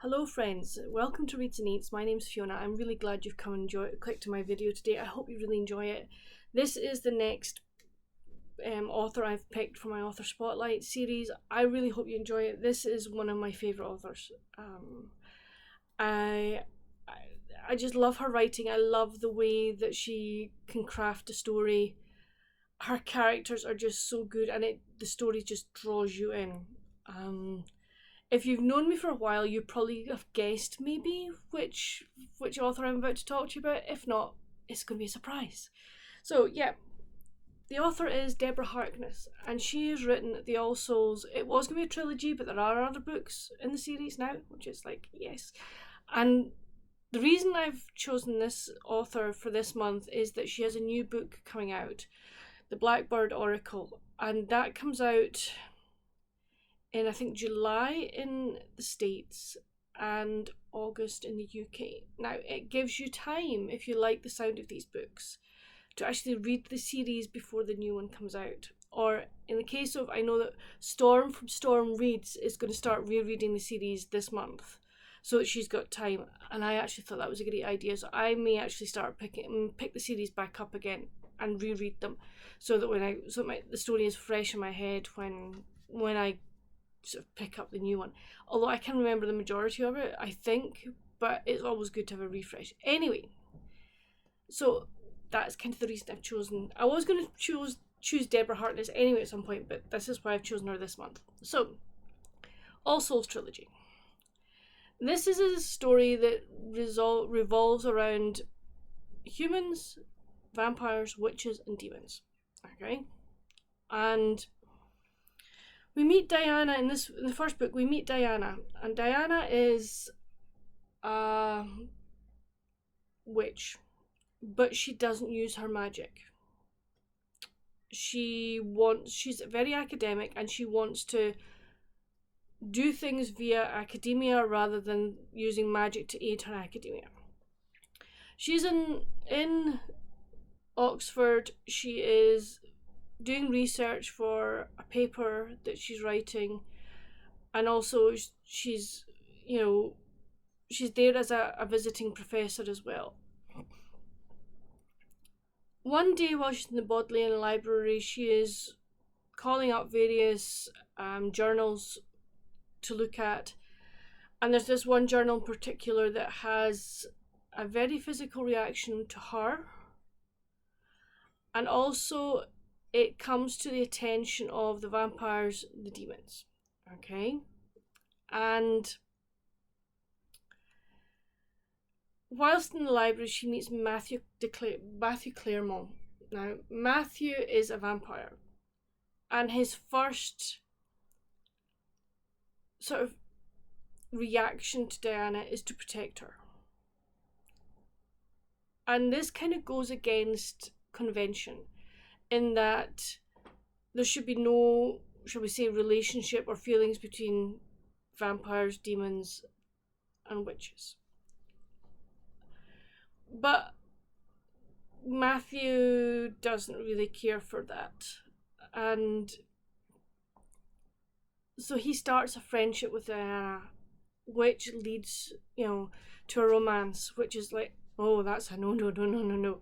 Hello friends, welcome to Reads and Eats. My name's Fiona. I'm really glad you've come and clicked on my video today. I hope you really enjoy it. This is the next author I've picked for my Author Spotlight series. I really hope you enjoy it. This is one of my favourite authors. I just love her writing. I love the way that she can craft a story. Her characters are just so good, and the story just draws you in. If you've known me for a while, you probably have guessed maybe which author I'm about to talk to you about. If not, it's going to be a surprise. So yeah, the author is Deborah Harkness, and she has written the All Souls. It was going to be a trilogy, but there are other books in the series now, which is like, yes. And the reason I've chosen this author for this month is that she has a new book coming out, The Blackbird Oracle, and that comes out in I think July in the States and August in the UK. Now it gives you time, if you like the sound of these books, to actually read the series before the new one comes out. Or in the case of, I know that Storm from Storm Reads is going to start rereading the series this month, so that she's got time, and I actually thought that was a great idea, so I may actually start pick the series back up again and reread them, so that the story is fresh in my head when I sort of pick up the new one. Although I can remember the majority of it, I think, but it's always good to have a refresh. Anyway, so that's kind of the reason I've chosen. I was going to choose Deborah Harkness anyway at some point, but this is why I've chosen her this month. So, All Souls Trilogy. This is a story that revolves around humans, vampires, witches, and demons. Okay, and we meet Diana in the first book. We meet Diana, and Diana is a witch, but she doesn't use her magic. She's very academic, and she wants to do things via academia rather than using magic to aid her academia. She's in Oxford. She is doing research for a paper that she's writing, and also she's there as a visiting professor as well. One day while she's in the Bodleian Library, she is calling up various journals to look at, and there's this one journal in particular that has a very physical reaction to her, and also it comes to the attention of the vampires, the demons. Okay? And whilst in the library, she meets Matthew Claremont. Now, Matthew is a vampire, and his first sort of reaction to Diana is to protect her. And this kind of goes against convention, in that there should be no, shall we say, relationship or feelings between vampires, demons, and witches. But Matthew doesn't really care for that, and so he starts a friendship with Diana, which leads, to a romance, which is like, oh, that's a no.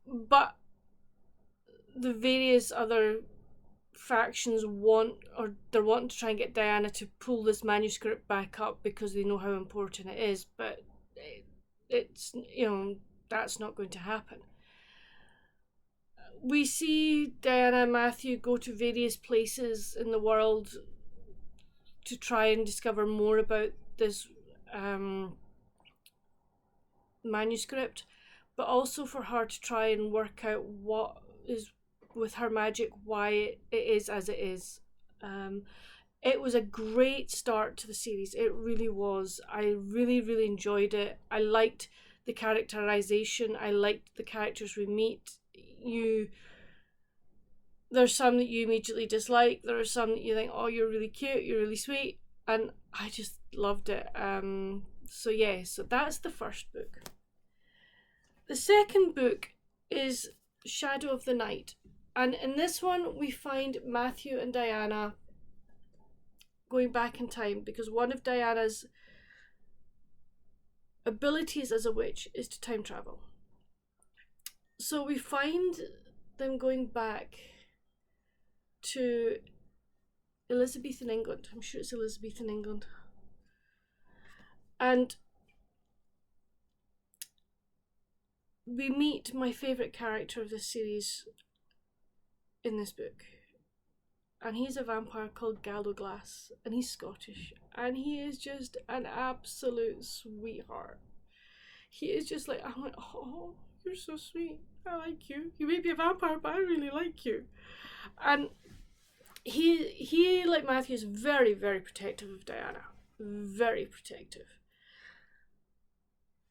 But the various other factions wanting to try and get Diana to pull this manuscript back up because they know how important it is, but it's, that's not going to happen. We see Diana and Matthew go to various places in the world to try and discover more about this manuscript, but also for her to try and work out what is with her magic, why it is as it is. It was a great start to the series. It really was. I really, really enjoyed it. I liked the characterization. I liked the characters we meet. There's some that you immediately dislike. There are some that you think, oh, you're really cute, you're really sweet, and I just loved it. So that's the first book. The second book is Shadow of the Night, and in this one we find Matthew and Diana going back in time, because one of Diana's abilities as a witch is to time travel. So we find them going back to Elizabethan England. I'm sure it's Elizabethan England. And we meet my favourite character of this series in this book. And he's a vampire called Gallowglass, and he's Scottish, and he is just an absolute sweetheart. He is just like, I'm like, oh, you're so sweet. I like you. You may be a vampire, but I really like you. And he like Matthew, is very, very protective of Diana. Very protective.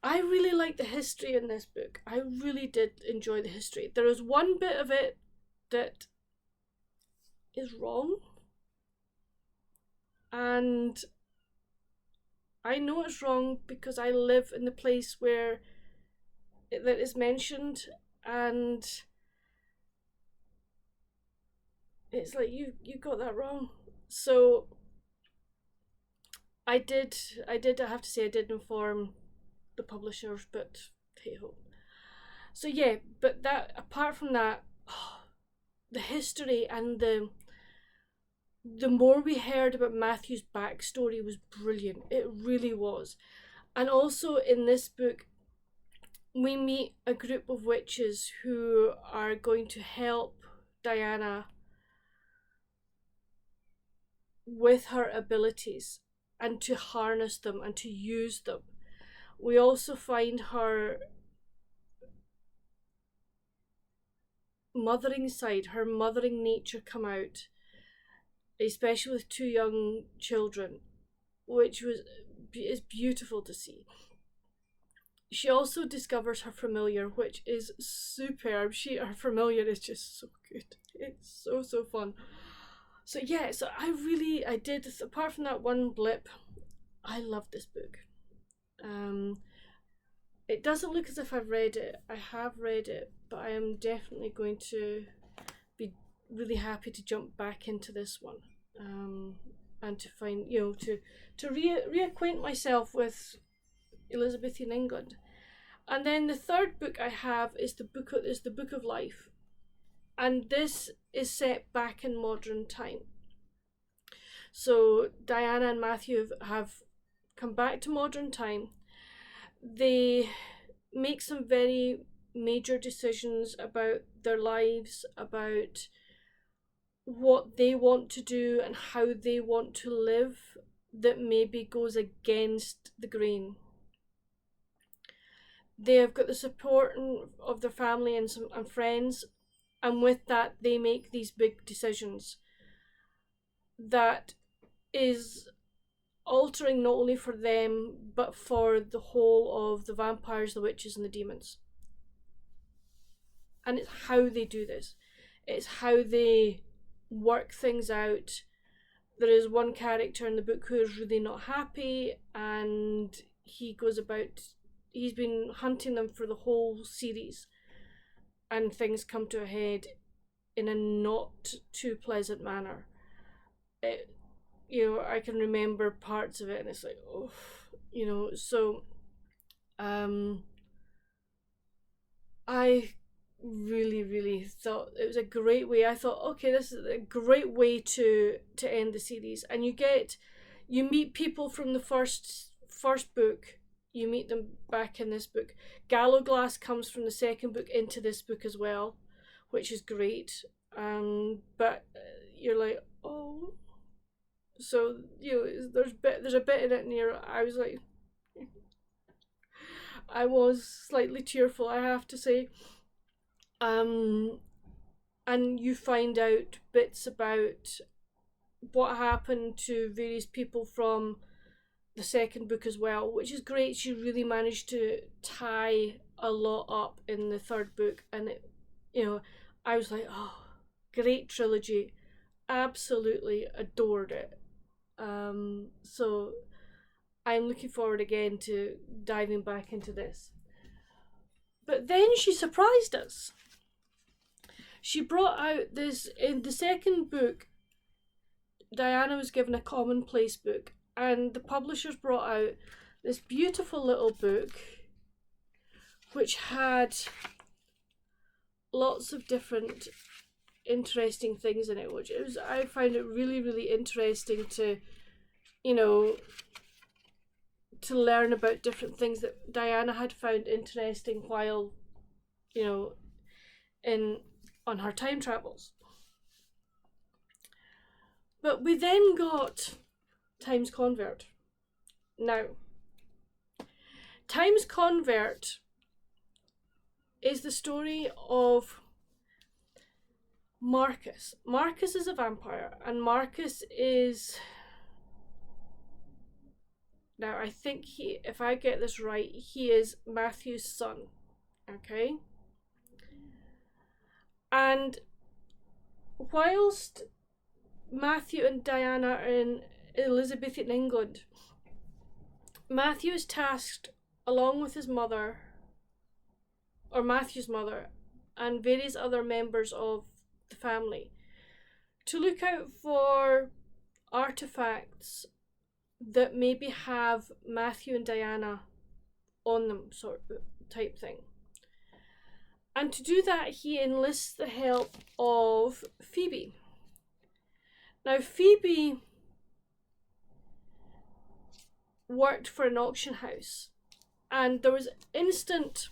I really like the history in this book. I really did enjoy the history. There is one bit of it that is wrong, and I know it's wrong because I live in the place where that is mentioned, and it's like you got that wrong. So I have to say I did inform the publishers, but hey ho. So yeah, but that apart from that, the history and the more we heard about Matthew's backstory was brilliant. It really was. And also in this book, we meet a group of witches who are going to help Diana with her abilities and to harness them and to use them. We also find her mothering side, her mothering nature come out, especially with two young children, which is beautiful to see. She also discovers her familiar, which is superb. Her familiar is just so good. It's so fun. So yeah, so I did, apart from that one blip, I love this book. It doesn't look as if I've read it. I have read it, but I am definitely going to be really happy to jump back into this one, and to find, to reacquaint myself with Elizabethan England. And then the third book I have is the Book of Life, and this is set back in modern time. So Diana and Matthew have come back to modern time. They make some very major decisions about their lives, about what they want to do and how they want to live, that maybe goes against the grain. They have got the support of their family and friends, and with that they make these big decisions that is altering not only for them but for the whole of the vampires, the witches and the demons. And it's how they do this. It's how they work things out. There is one character in the book who is really not happy, and he's been hunting them for the whole series, and things come to a head in a not too pleasant manner. I can remember parts of it, and it's like, oh, so I really thought it was a great way. I thought, okay, this is a great way to end the series. And you meet people from the first book, you meet them back in this book. Gallowglass comes from the second book into this book as well, which is great. But you're like, oh. So, there's a bit in it near, I was like, I was slightly tearful, I have to say. And you find out bits about what happened to various people from the second book as well, which is great. She really managed to tie a lot up in the third book, and I was like, oh, great trilogy, absolutely adored it. So I'm looking forward again to diving back into this. But then she surprised us. She brought out this, in the second book, Diana was given a commonplace book, and the publishers brought out this beautiful little book which had lots of different interesting things in it, which is, I find it really, really interesting to, you know, to learn about different things that Diana had found interesting while, you know, on her time travels. But we then got Times Convert. Now, Times Convert is the story of Marcus. Marcus is a vampire, and Marcus is, now I think he, if I get this right, he is Matthew's son. Okay? And whilst Matthew and Diana are in Elizabethan England, Matthew is tasked, along with his mother, or Matthew's mother, and various other members of the family, to look out for artifacts that maybe have Matthew and Diana on them, sort of type thing. And to do that, he enlists the help of Phoebe. Now, Phoebe worked for an auction house, and there was instant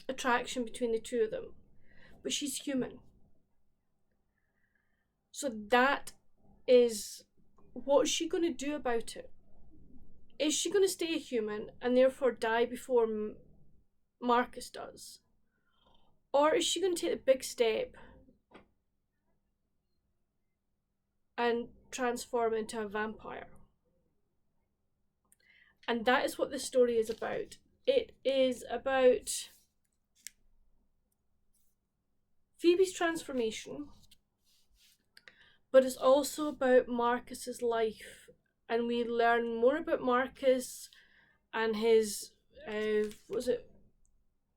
attraction between the two of them, but she's human. So that is, what's she going to do about it? Is she going to stay a human and therefore die before Marcus does? Or is she going to take the big step and transform into a vampire? And that is what this story is about. It is about Phoebe's transformation, but it's also about Marcus's life. And we learn more about Marcus and his,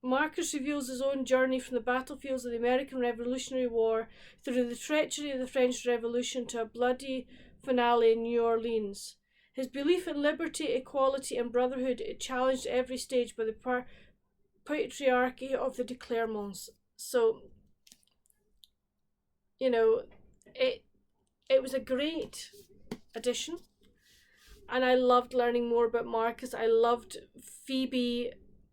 Marcus reveals his own journey from the battlefields of the American Revolutionary War through the treachery of the French Revolution to a bloody finale in New Orleans. His belief in liberty, equality, and brotherhood is challenged at every stage by the patriarchy of the de Clermonts. So, you know, it was a great addition, and I loved learning more about Marcus. I loved Phoebe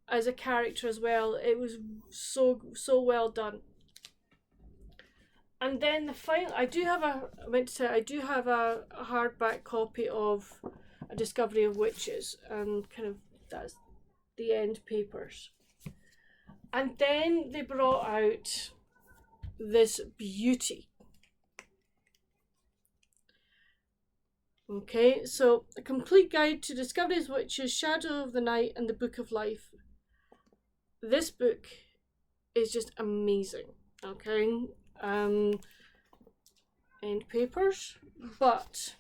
as a character as well. It was so well done. And then the final, I do have a hardback copy of A Discovery of Witches, and kind of that's the end papers. And then they brought out this beauty. Okay, so A Complete Guide to Discovery of Witches, Shadow of the Night, and the Book of Life. This book is just amazing. Okay, end papers, but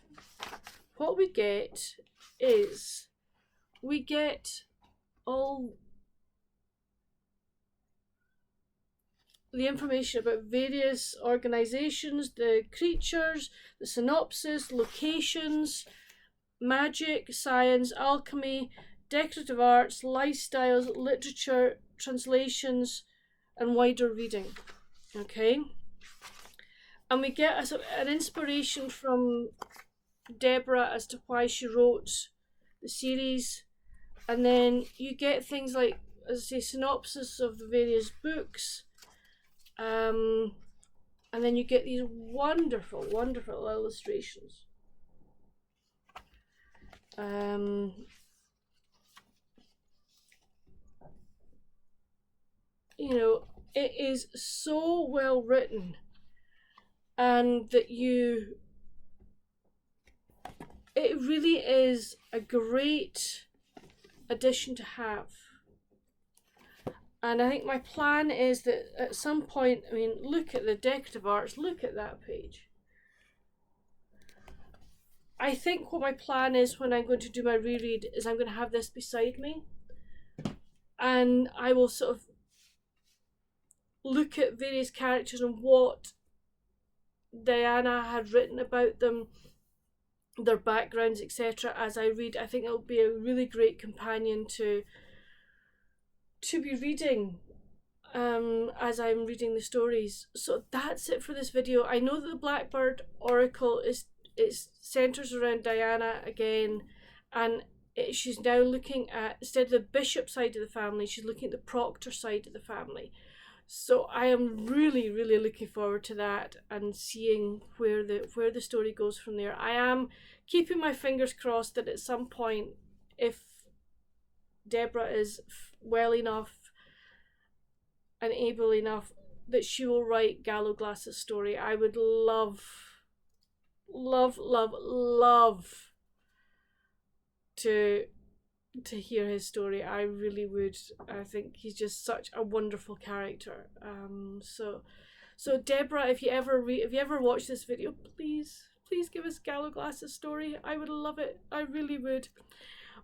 what we get is we get all the information about various organizations, the creatures, the synopsis, locations, magic, science, alchemy, decorative arts, lifestyles, literature, translations, and wider reading. Okay, and we get an inspiration from Deborah as to why she wrote the series, and then you get things like, as I say, synopsis of the various books, and then you get these wonderful illustrations. You know, it is so well written, and that it really is a great addition to have. And I think my plan is that at some point, I mean, look at the decorative arts, look at that page. I think what my plan is when I'm going to do my reread is I'm going to have this beside me, and I will sort of look at various characters and what Diana had written about them, their backgrounds, etc. as I read. I think it'll be a really great companion to be reading as I'm reading the stories. So that's it for this video. I know that the Blackbird Oracle it centers around Diana again, and she's now looking at, instead of the bishop side of the family, she's looking at the proctor side of the family. So I am really, really looking forward to that and seeing where the story goes from there. I am keeping my fingers crossed that at some point, if Deborah is well enough and able enough, that she will write Gallowglass's story. I would love to hear his story. I really would. I think he's just such a wonderful character. So Deborah, if you ever watch this video, please give us Gallowglass's story. I would love it. I really would.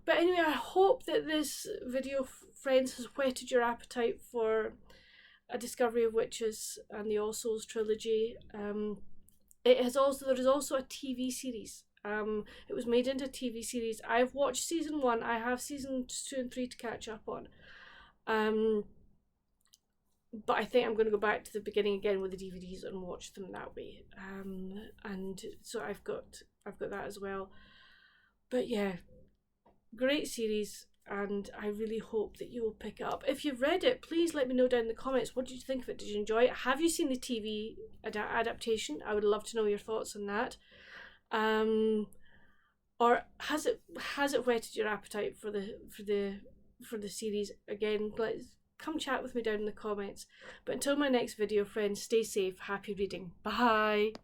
But anyway, I hope that this video, friends, has whetted your appetite for A Discovery of Witches and the All Souls trilogy. There is also a TV series. It was made into a TV series. I've watched season 1. I have seasons 2 and 3 to catch up on. But I think I'm going to go back to the beginning again with the DVDs and watch them that way. And so I've got that as well. But yeah, great series, and I really hope that you will pick it up. If you've read it, please let me know down in the comments. What did you think of it? Did you enjoy it? Have you seen the TV adaptation? I would love to know your thoughts on that. Or has it whetted your appetite for the series? Again, come chat with me down in the comments. But until my next video, friends, stay safe, happy reading. Bye.